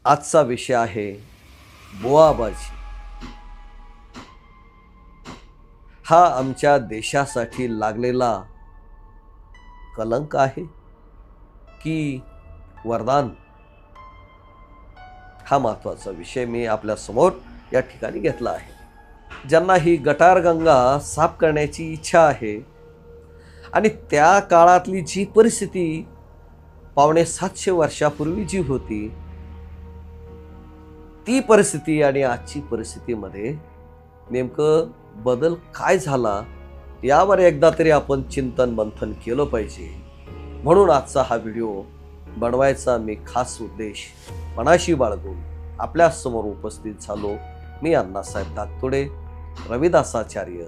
आजचा विषय आहे बुवाबाजी. हा आमच्या देशासाठी लागलेला कलंक आहे की वरदान? हा महत्वाचा विषय मी आपल्या समोर या ठिकाणी घेतला आहे. ज्यांना ही गटार गंगा साफ करण्याची इच्छा आहे आणि त्या काळातली जी परिस्थिती 750 वर्षापूर्वी जी होती, ती परिस्थिती आणि आजची परिस्थितीमध्ये नेमकं बदल काय झाला यावर एकदा तरी आपण चिंतन मंथन केलं पाहिजे. म्हणून आजचा हा व्हिडिओ बनवायचा मी खास उद्देश मनाशी बाळगून आपल्या समोर उपस्थित झालो. मी अण्णासाहेब दागतोडे, रविदासाचार्य,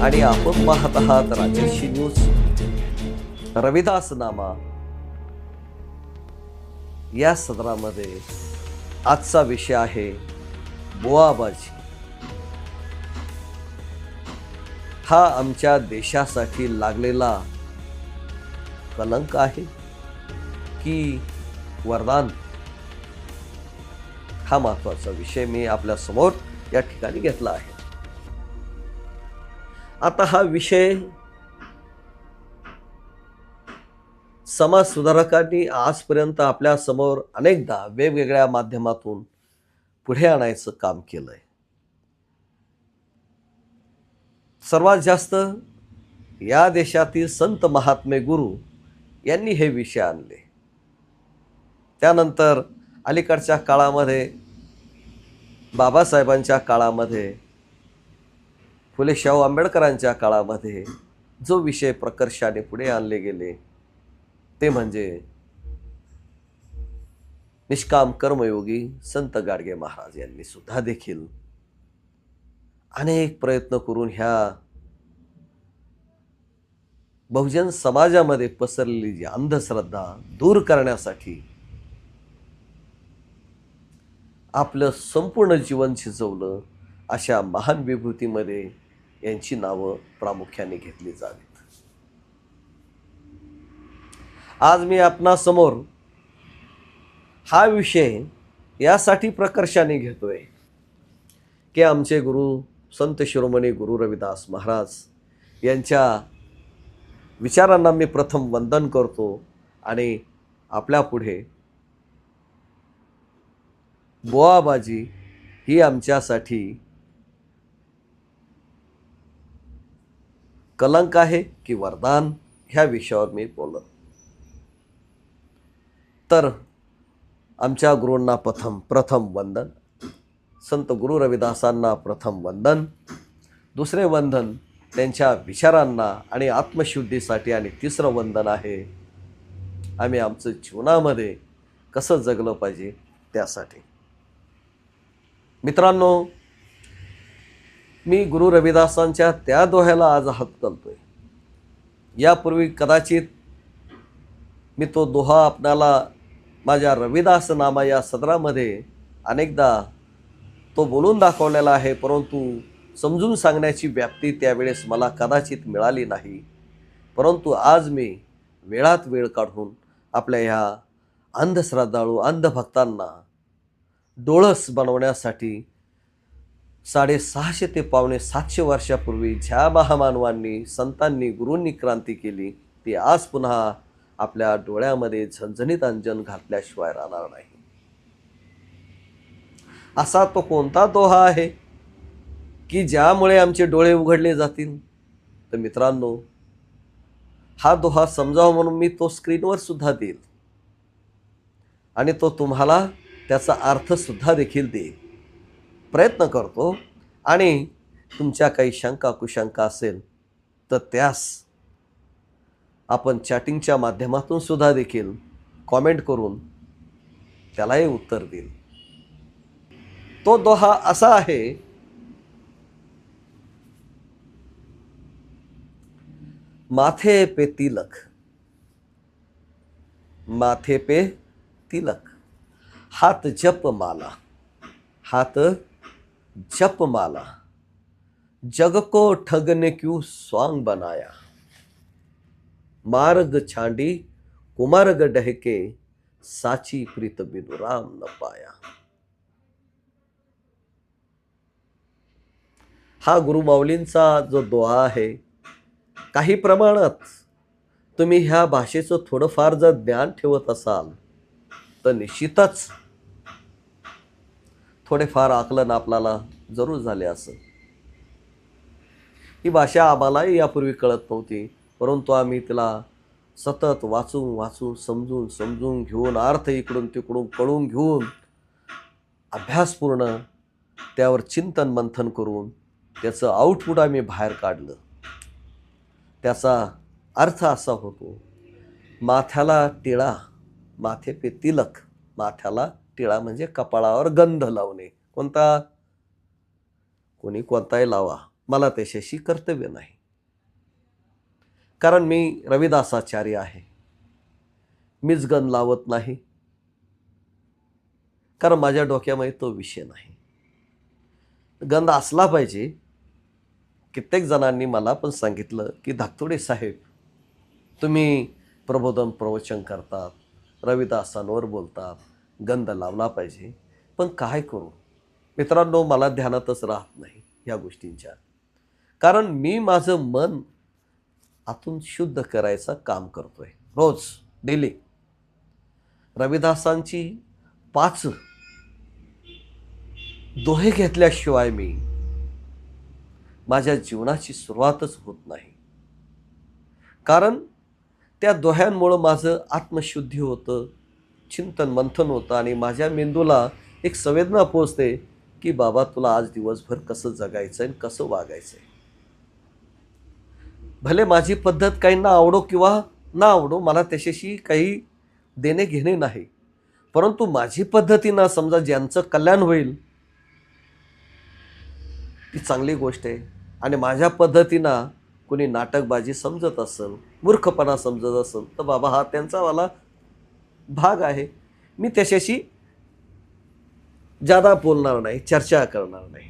आणि आपण पाहत आहात राजर्षी न्यूज. रविदासनामा या सदरामध्ये आजचा विषय आहे बुवाबाजी. हा आमच्या देशासाठी लागलेला कलंक आहे की वरदान? हा महत्वाचा विषय मी आपल्या समोर या ठिकाणी घेतला आहे. आता हा विषय समाज सुधारकांनी आजपर्यंत आपल्या समोर अनेकदा वेगवेगळ्या माध्यमातून पुढे आणायचं काम केलंय. सर्वात जास्त या देशातील संत महात्मे गुरु यांनी हे विषय आणले. त्यानंतर अलीकडच्या काळामध्ये बाबासाहेबांच्या काळामध्ये, फुले शाहू आंबेडकरांच्या काळामध्ये जो विषय प्रकर्षाने पुढे आणले गेले ते म्हणजे निष्काम कर्मयोगी संत गाडगे महाराज यांनी सुद्धा देखील अनेक प्रयत्न करून ह्या बहुजन समाजामध्ये पसरलेली जी अंधश्रद्धा दूर करण्यासाठी आपलं संपूर्ण जीवन शिजवलं. अशा महान विभूतीमध्ये यांची नावं प्रामुख्याने घेतली जावीत. आज मी आपणा समोर हा विषय यासाठी प्रकर्षाने घेतोय की आमचे गुरु संत शिरोमणी गुरु रविदास महाराज यांच्या विचारांना मी प्रथम वंदन करतो आणि आपल्या पुढे बुवाबाजी ही आमच्यासाठी कलंक आहे की वरदान ह्या विषयावर मी बोलत. तर आमच्या गुरूंना प्रथम वंदन, संत गुरु रविदासांना प्रथम वंदन, दुसरे वंदन त्यांच्या विचारांना आणि आत्मशुद्धीसाठी, आणि तिसरं वंदन आहे आम्ही आमचं जीवनामध्ये कसं जगलं पाहिजे त्यासाठी. मित्रांनो, मी गुरु रविदासांच्या त्या दोह्याला आज हात घालतोय. यापूर्वी कदाचित मी तो दोहा आपणाला माझ्या रविदास नामा या सदरामध्ये अनेकदा तो बोलून दाखवलेला आहे, परंतु समजून सांगण्याची व्याप्ती त्यावेळेस मला कदाचित मिळाली नाही. परंतु आज मी वेळात वेळ काढून आपल्या ह्या अंधश्रद्धाळू अंधभक्तांना डोळस बनवण्यासाठी 650 ते 750 वर्षापूर्वी ज्या महामानवांनी, संतांनी, गुरूंनी क्रांती केली ती आज पुन्हा आपल्या डोळ्यामध्ये झणझणीत अंजन घातल्याशिवाय राहणार नाही. असा तो कोणता दोहा आहे की ज्यामुळे आमचे डोळे उघडले जातील? तर मित्रांनो, हा दोहा समजावा म्हणून मी तो स्क्रीनवर सुद्धा देईल आणि तो तुम्हाला त्याचा अर्थ सुद्धा देखील देईल. प्रयत्न करतो आणि तुमच्या काही शंका कुशंका असेल तर त्यास आपण चॅटिंगच्या माध्यमातून सुद्धा देखील कॉमेंट करून त्यालाही उत्तर देईल. तो दोहा असा आहे, माथे पे तिलक, माथे पे तिलक, हाथ जप माला, हाथ जप माला, जग को ठग ने क्यों स्वांग बनाया, मार्ग छांडी कुमार्ग डहके, साची प्रीत बिनु राम न पाया. हा गुरुमाऊलींचा जो दोहा आहे, काही प्रमाणात तुम्ही ह्या भाषेचं थोडंफार जर ज्ञान ठेवत असाल तर निश्चितच थोडेफार आकलन आपल्याला जरूर झाले असेल. ही भाषा आम्हालाही यापूर्वी कळत नव्हती, परंतु आम्ही तिला सतत वाचून वाचून समजून समजून घेऊन अर्थ इकडून तिकडून कळून घेऊन अभ्यासपूर्ण त्यावर चिंतन मंथन करून त्याचं आउटपुट आम्ही बाहेर काढलं. त्याचा अर्थ असा होतो, माथ्याला टिळा, माथे पे तिलक. माथ्याला टिळा म्हणजे कपाळावर गंध लावणे. कोणता? कोणी कोणताही लावा, मला त्याच्याशी कर्तव्य नाही. कारण मी रविदासाचार्य आहे, मीच गंध लावत नाही, कारण माझ्या डोक्यामध्ये तो विषय नाही. गंध असला पाहिजे. कित्येक जणांनी मला पण सांगितलं की धाकतोडे साहेब, तुम्ही प्रबोधन प्रवचन करतात, रविदासांवर बोलतात, गंध लावला पाहिजे. पण काय करू मित्रांनो, मला ध्यानातच राहत नाही या गोष्टींच्या. कारण मी माझं मन आतून शुद्ध करायचं काम करतोय रोज, डेली. रविदासांची 5 दोहे घेतल्याशिवाय मी माझ्या जीवनाची सुरुवातच होत नाही. कारण त्या दोह्यांमुळं माझं आत्मशुद्धी होतं, चिंतन मंथन होतं आणि माझ्या मेंदूला एक संवेदना पोचते की बाबा तुला आज दिवसभर कसं जगायचं आणि कसं वागायचंय. भले माझी पद्धत काहींना आवडो किंवा ना आवडो, मला त्याच्याशी काही देणे घेणे नाही, परंतु माझी पद्धतीनं समजा ज्यांचं कल्याण होईल ती चांगली गोष्ट आहे. आणि माझ्या पद्धतीनं कोणी नाटकबाजी समजत असेल, मूर्खपणा समजत असेल, तर बाबा हा त्यांचा वाला भाग आहे. मी त्याच्याशी ज्यादा बोलणार नाही, चर्चा करणार नाही.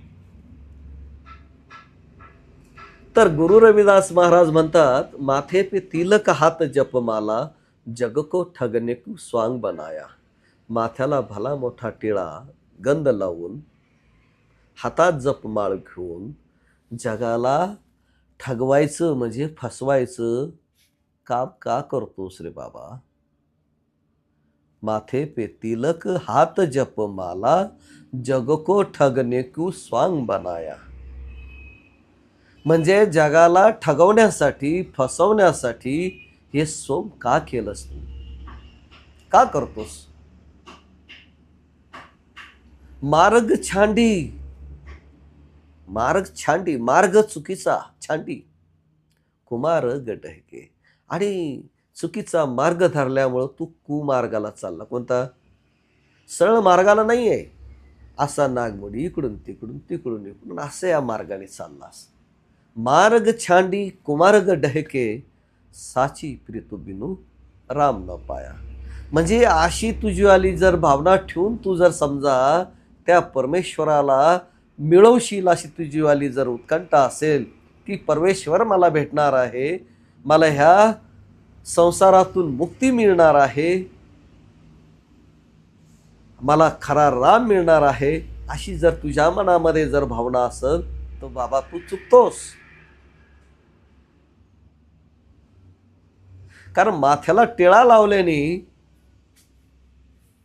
तर गुरु रविदास महाराज म्हणतात, माथे पे तिलक हात जपमाला, जग को ठगने को स्वांग बनाया. माथ्याला भला मोठा टिळा गंध लावून, हातात जपमाळ घेऊन जगाला ठगवायचं म्हणजे फसवायचं काम का करतोस रे बाबा. माथे पे तिलक हात जपमाला, जग को ठगने को स्वांग बनाया. म्हणजे जगाला ठगवण्यासाठी, फसवण्यासाठी हे सोम का केलंस तू, का करतोस. मार्ग छांडी, मार्ग छांडी, मार्ग चुकीचा छांडी, कुमार गटके. आणि चुकीचा मार्ग धरल्यामुळं तू कुमार्गाला चालला. कोणता? सरळ मार्गाला नाही आहे. असा नागमोडी इकडून तिकडून तिकडून इकडून असं या मार्गाने चाललास. मार्ग छांडी कुमार्ग डहके, साची प्रीतु बिनु राम न पाया. म्हणजे अशी तुझीवाली जर भावना ठेवून तू जर समजा त्या परमेश्वराला मिळवशील, अशी तुझीवाली जर उत्कंठा असेल की परमेश्वर मला भेटणार आहे, मला ह्या संसारातून मुक्ती मिळणार आहे, मला खरा राम मिळणार आहे, अशी जर तुझ्या मनामध्ये जर भावना असेल तर बाबा तू चुकतोस. कारण माथ्याला टिळा लावल्याने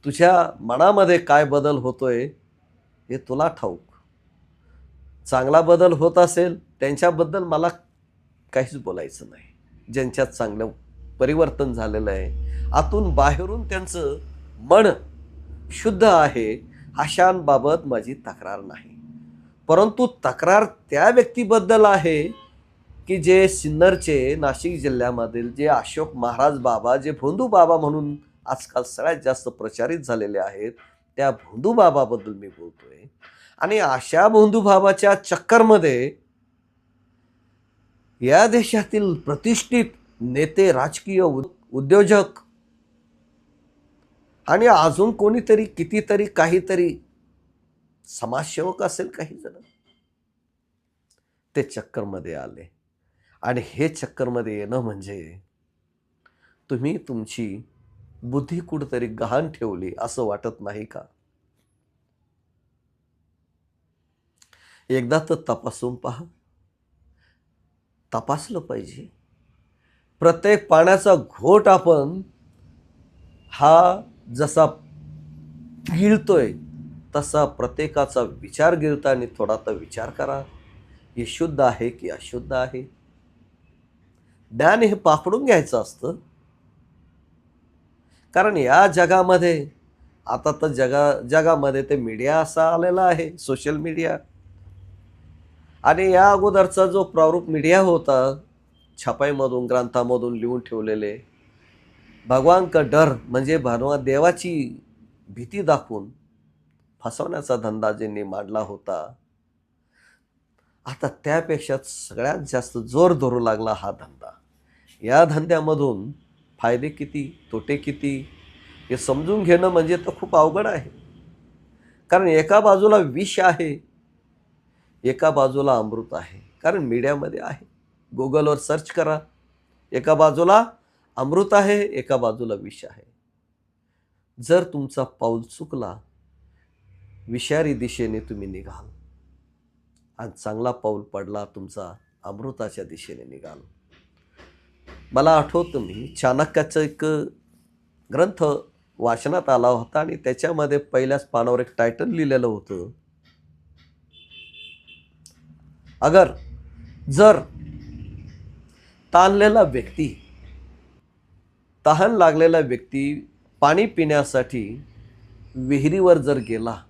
तुझ्या मनामध्ये काय बदल होतोय हे तुला ठाऊक. चांगला बदल होत असेल त्यांच्याबद्दल मला काहीच बोलायचं नाही. ज्यांच्यात चांगलं परिवर्तन झालेलं आहे, आतून बाहेरून त्यांचं मन शुद्ध आहे, अशांबाबत माझी तक्रार नाही. परंतु तक्रार त्या व्यक्तीबद्दल आहे की जे सिन्नरचे, नाशिक जिल्ह्यामधील जे अशोक महाराज बाबा, जे भोंदू बाबा म्हणून आजकाल सगळ्यात जास्त प्रचारित झालेले आहेत, त्या भोंदू बाबाबद्दल मी बोलतोय. आणि अशा भोंदू बाबाच्या चक्करमध्ये या देशातील प्रतिष्ठित नेते, राजकीय उद्योजक आणि अजून कोणीतरी, कितीतरी, काहीतरी समाजसेवक असेल काही जण, ते चक्करमध्ये आले. आणि हे चक्करमध्ये येणं म्हणजे तुम्ही तुमची बुद्धी कुठेतरी गहाण ठेवली असं वाटत नाही का? एकदा तर तपासून पहा. तपासलं पाहिजे. प्रत्येक पाण्याचा घोट आपण हा जसा गिळतोय तसा प्रत्येकाचा विचार गिळताना थोडा तर विचार करा. हे शुद्ध आहे की अशुद्ध आहे? ज्ञान हे पाकडून घ्यायचं असतं. कारण या जगामध्ये आता तर जगामध्ये ते मीडिया असा आलेला आहे, सोशल मीडिया. आणि या अगोदरचा जो प्रारूप मीडिया होता, छपाईमधून ग्रंथामधून लिहून ठेवलेले, भगवान का डर म्हणजे देवाची भीती दाखवून फसवण्याचा धंदा ज्यांनी मांडला होता, आता त्यापेक्षा सगळ्यात जास्त जोर धरू लागला हा धंदा. या धंद्यामधून फायदे किती, तोटे किती हे समजून घेणं म्हणजे तर खूप अवघड आहे. कारण एका बाजूला विष आहे, एका बाजूला अमृत आहे. कारण मीडियामध्ये आहे, गुगलवर सर्च करा, एका बाजूला अमृत आहे, एका बाजूला विष आहे. जर तुमचा पाऊल चुकला, विषारी दिशेने तुम्ही निघाल, आणि चांगला पाऊल पडला तुमचा, अमृताच्या दिशेने निघाल. मला आठवतं, मी चाणक्याचं एक ग्रंथ वाचनात आला होता आणि त्याच्यामध्ये पहिल्याच पानावर एक टायटल लिहिलेलं होतं, जर तहान लागलेला व्यक्ती पाणी पिण्यासाठी विहिरीवर जर गेला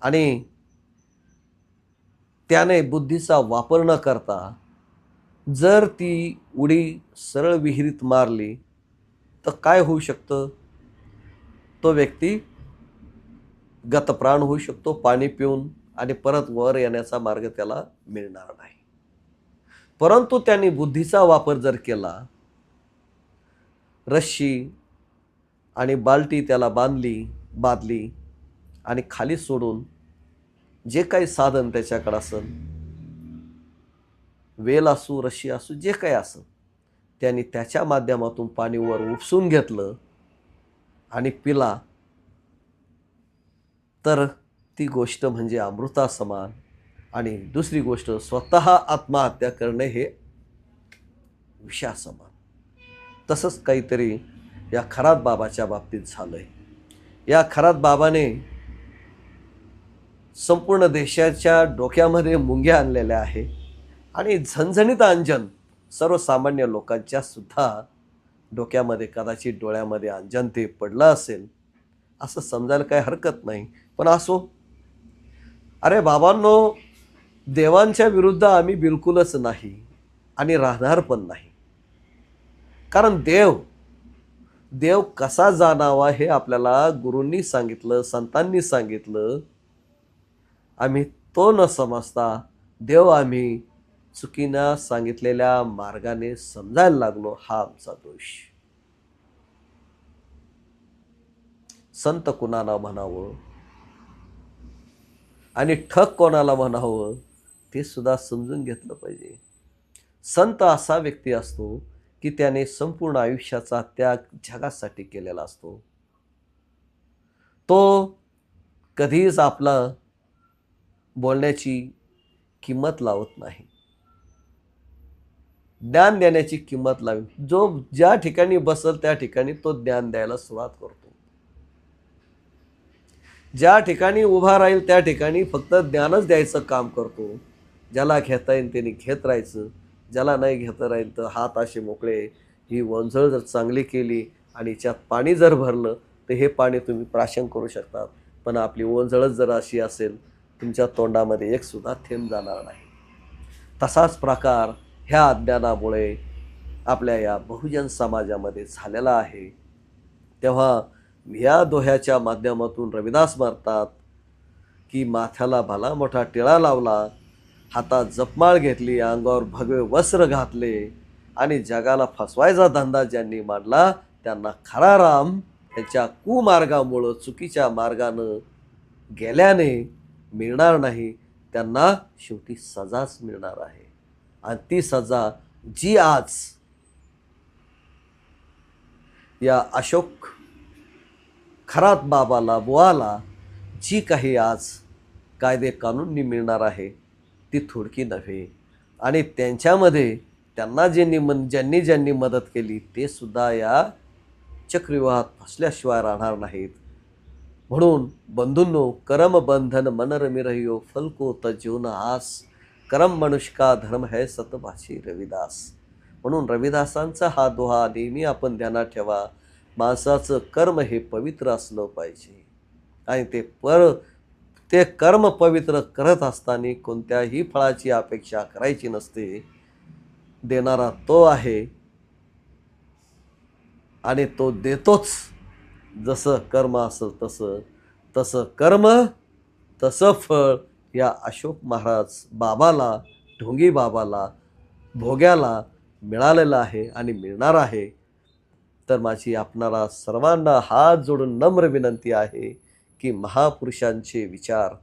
आणि त्याने बुद्धीचा वापर न करता जर ती उडी सरळ विहिरीत मारली तर काय होऊ शकतं? तो व्यक्ती गतप्राण होऊ शकतो पाणी पिऊन, आणि परत वर येण्याचा मार्ग त्याला मिळणार नाही. परंतु त्यांनी बुद्धीचा वापर जर केला, रश्शी आणि बाल्टी त्याला बांधली आणि खाली सोडून जे काही साधन त्याच्याकडे असेल, वेल असू, रश्शी असू, जे काही असं, त्यांनी त्याच्या माध्यमातून पाणी वर उपसून घेतलं आणि पिला, तर ती गोष्ट म्हणजे अमृता समान. आणि दुसरी गोष्ट, स्वतः आत्महत्या करणे हे विषासमान. तसंच काहीतरी या खरात बाबाच्या बाबतीत झालंय. या खरात बाबाने संपूर्ण देशाच्या डोक्यामध्ये मुंग्या आणलेल्या आहे आणि झणझणीत अंजन सर्वसामान्य लोकांच्या सुद्धा डोक्यामध्ये, कदाचित डोळ्यामध्ये अंजन ते पडलं असेल असं समजायला काही हरकत नाही. पण असो, अरे बाबांनो, देवांच्या विरुद्ध आम्ही बिलकुलच नाही आणि राहणार पण नाही. कारण देव कसा जाणावा हे आपल्याला गुरूंनी सांगितलं, संतांनी सांगितलं. आम्ही तो न समजता देव आम्ही चुकीनं सांगितलेल्या मार्गाने समजायला लागलो, हा आमचा दोष. संत कुणाला म्हणावं आणि ठग कोणाला म्हणावं ते सुद्धा समजून घेतलं पाहिजे. संत असा व्यक्ती असतो की त्याने संपूर्ण आयुष्याचा त्याग जगासाठी केलेला असतो. तो कधीच आपला बोलण्याची किंमत लावत नाही, ज्ञान देण्याची किंमत लावी. जो ज्या ठिकाणी बसल त्या ठिकाणी तो ज्ञान द्यायला सुरुवात करतो. ज्या ठिकाणी उभा राहील त्या ठिकाणी फक्त ज्ञानच द्यायचं काम करतो. ज्याला घेता येईल त्यांनी घेत राहायचं, ज्याला नाही घेता राहील तर हात असे मोकळे. ही वंजळ जर चांगली केली आणि याच्यात पाणी जर भरलं तर हे पाणी तुम्ही प्राशन करू शकतात. पण आपली वंजळच जर अशी असेल, तुमच्या तोंडामध्ये एक सुद्धा थेंब जाणार नाही. तसाच प्रकार ह्या अज्ञानामुळे आपल्या या बहुजन समाजामध्ये झालेला आहे. तेव्हा या दोह्याच्या माध्यमातून रविदास म्हणतात की माथ्याला भला मोठा टिळा लावला, हातात जपमाळ घेतली, अंगावर भगवे वस्त्र घातले आणि जगाला फसवायचा धंदा ज्यांनी मांडला त्यांना खरा राम त्यांच्या कुमार्गामुळं, चुकीच्या मार्गानं गेल्याने मिळणार नाही. त्यांना शेवटी सजाच मिळणार आहे. आणि ती सजा जी आज या अशोक खरात बाबाला बुवाला जी काही आज कायदे कानूननी मिळणार आहे ती थोडकी नव्हे. आणि त्यांच्यामध्ये त्यांना ज्यांनी ज्यांनी मदत केली ते सुद्धा या चक्रव्यूहात फसल्याशिवाय राहणार नाहीत. म्हणून बंधूंनो, करम बंधन मन रमी रहियो फल जीवन आस, करम मनुष्य का धर्म है सतभाषी रविदास. म्हणून रविदासांचा हा दोहा नेहमी आपण ध्यानात ठेवा. माणसाचं कर्म हे पवित्र असलं पाहिजे आणि ते कर्म पवित्र करत असताना कोणत्याही फळाची अपेक्षा करायची नसते. देणारा तो आहे आणि तो देतोच. जसं कर्म असेल तसं कर्म तसं फळ या अशोक महाराज बाबाला, ढोंगी बाबाला, भोग्याला मिळालेलं आहे आणि मिळणार आहे. तर माझी आपणाला सर्वांना हात जोडून नम्र विनंती आहे की महापुरुषांचे विचार,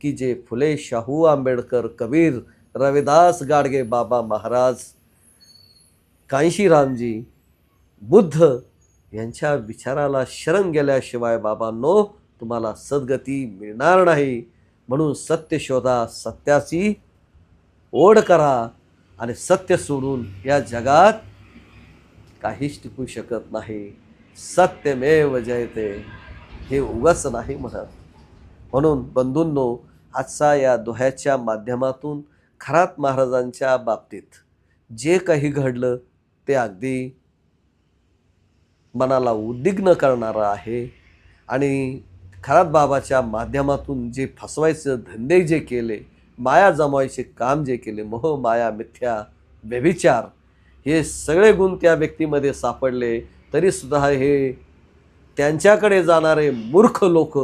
की जे फुले शाहू आंबेडकर, कबीर, रविदास, गाडगे बाबा महाराज, कांशीरामजी, बुद्ध यांच्या विचाराला शरण गेल्याशिवाय बाबांनो तुम्हाला सद्गती मिळणार नाही. म्हणून सत्य शोधा, सत्याची ओढ करा आणि सत्य सोडून या जगात काहीच टिकू शकत नाही. सत्यमेव जयते हे उगाच नाही म्हणत. म्हणून बंधूंनो, आजचा या दोह्याच्या माध्यमातून खरात महाराजांच्या बाबतीत जे काही घडलं ते अगदी मनाला उद्विग्न करणारं आहे. आणि खरात बाबाच्या माध्यमातून जे फसवायचे धंदे जे केले, माया जमवायचे काम जे केले, मोह माया मिथ्या व्यभिचार, हे सगळे गुण त्या व्यक्तीमध्ये सापडले. तरीसुद्धा हे त्यांच्याकडे जाणारे मूर्ख लोक,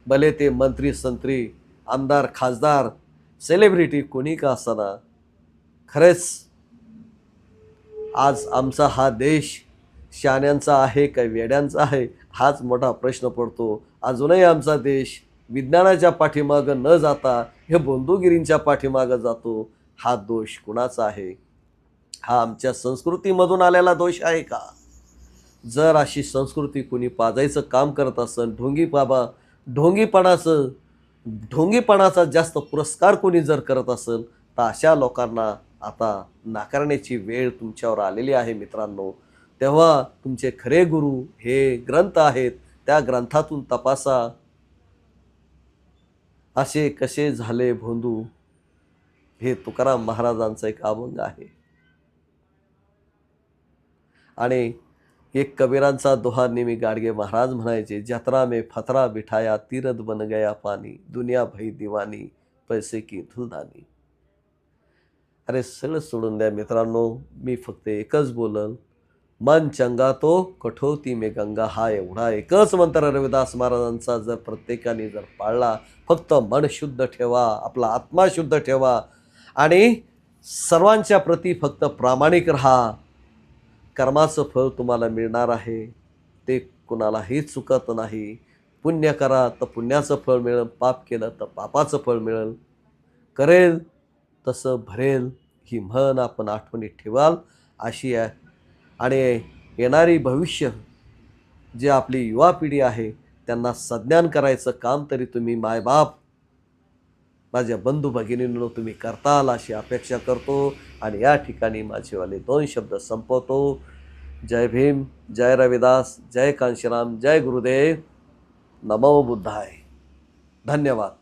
भले ते मंत्री संत्री, आमदार खासदार, सेलिब्रिटी कोणी का असना, खरेच आज आमचा हा देश शहाण्यांचा आहे का वेड्यांचा आहे हाच मोठा प्रश्न पडतो. अजूनही आमचा देश विज्ञानाच्या पाठीमागं न जाता हे बंधुगिरींच्या पाठीमागं जातो. हा दोष कुणाचा आहे? हा आमच्या संस्कृतीमधून आलेला दोष आहे का? जर अशी संस्कृती कोणी पाजायचं काम करत असेल, ढोंगीपणाचा जास्त पुरस्कार कोणी जर करत असेल, तर अशा लोकांना आता नाकारण्याची वेळ तुमच्यावर आलेली आहे मित्रांनो. तेव्हा तुमचे खरे गुरु हे ग्रंथ आहेत, त्या ग्रंथातून तपासा. असे कसे झाले भोंदू, हे तुकाराम महाराजांचं एक अभंग आहे. आणि एक कबीरांचा दोहा नेहमी गाडगे महाराज म्हणायचे, जत्रा में फतरा बिठाया तीरथ बन गया पानी, दुनिया भई दिवानी पैसे की धुलदानी. अरे सगळं सोडून द्या मित्रांनो, मी फक्त एकच बोलल, मन चंगा तो कठोती में गंगा. हा एवढा एकच मंत्र रविदास महाराजांचा जर प्रत्येकाने जर पाळला, फक्त मन शुद्ध ठेवा, आपला आत्मा शुद्ध ठेवा आणि सर्वांच्या प्रती फक्त प्रामाणिक राहा. कर्माचं फळ तुम्हाला मिळणार आहे, ते कुणालाही चुकत नाही. पुण्य करा तर पुण्याचं फळ मिळेल, पाप केलं तर पापाचं फळ मिळेल. करेल तसं भरेल ही म्हण आपण आठवणीत ठेवाल अशी आहे. आणि येणारी भविष्य जे आपली युवा पिढी आहे त्यांना सज्ञान करायचं काम तरी तुम्ही मायबाप, माझ्या बंधू भगिनींनो तुम्ही करताल अशी अपेक्षा करतो. आणि या ठिकाणी माझेवाले 2 शब्द संपवतो. जय भीम, जय रविदास, जय कांशीराम, जय गुरुदेव, नमो बुद्धाय. धन्यवाद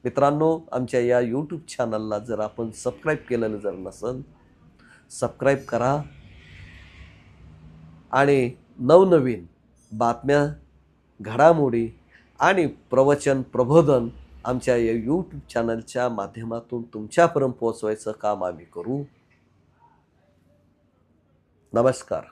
मित्रांनो. आमच्या या यूट्यूब चॅनलला जर आपण सबस्क्राईब केलेलं जर नसेल, सबस्क्राईब करा आणि नवनवीन बातम्या, घडामोडी आणि प्रवचन, प्रबोधन आमच्या या यूट्यूब चॅनलच्या माध्यमातून तुमच्यापर्यंत पोहोचवायचं काम आम्ही करू. नमस्कार.